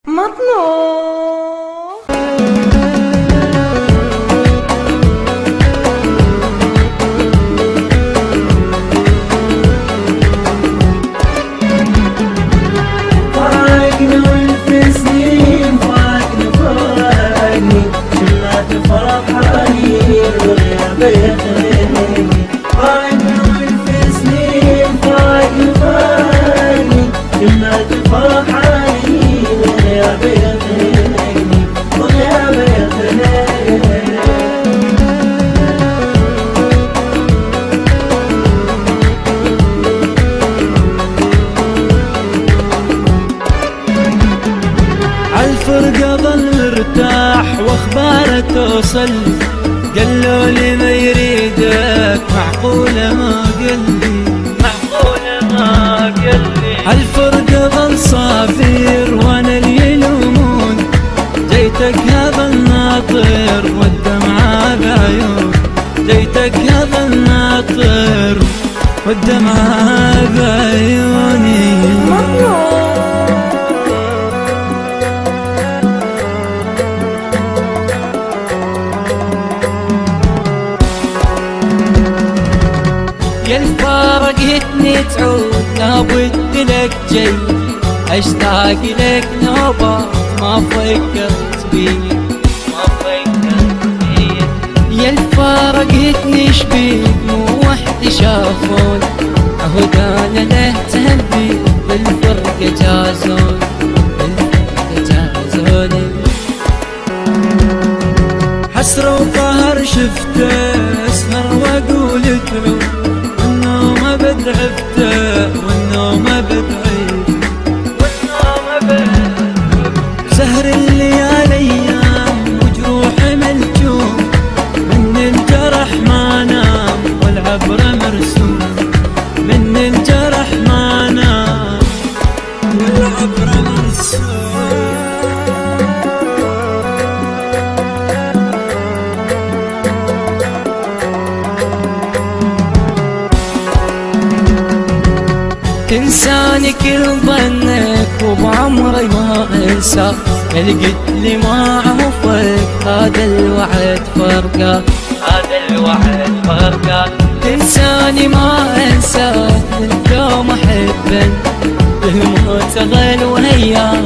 مطلوب فراقنا والف سنين فراقني جمعت فرحاني والغياب يخليني فراقنا والف سنين فراقني جمعت فرحاني والغياب يخليني والغياب يخليني عالفرقة ظل مرتاح واخباره توصل قالولي ما يريدك معقولة ما قلبي عالفرقة ظل صافير وانا اللي يلومون جيتك هذا الناطر والدمعة بعيون جيتك هذا الناطر والدمعة بعيوني يا الفارقتني تعود لابد لك جاي اشتاق لك نوبات ما فكرت بيه يا الفارقتني شبيك مو وحدي شافون اهدانا له تهبي بالفرقة جازوني حسرة وقهر شفته اسهر واقول ادعو والنوم ابد عفته والنوم ابد عيب سهر الليالي ايام وجروح ملجوم من الجرح ما نام والعبرة مرسوم من الجرح ما نام والعبرة مرسوم تنساني كل ظنك وبعمري ما انسى اللي قلت لي ما عوفك هذا الوعد فرقه تنساني ما انساك من يوم احبك بالموت غل وهياك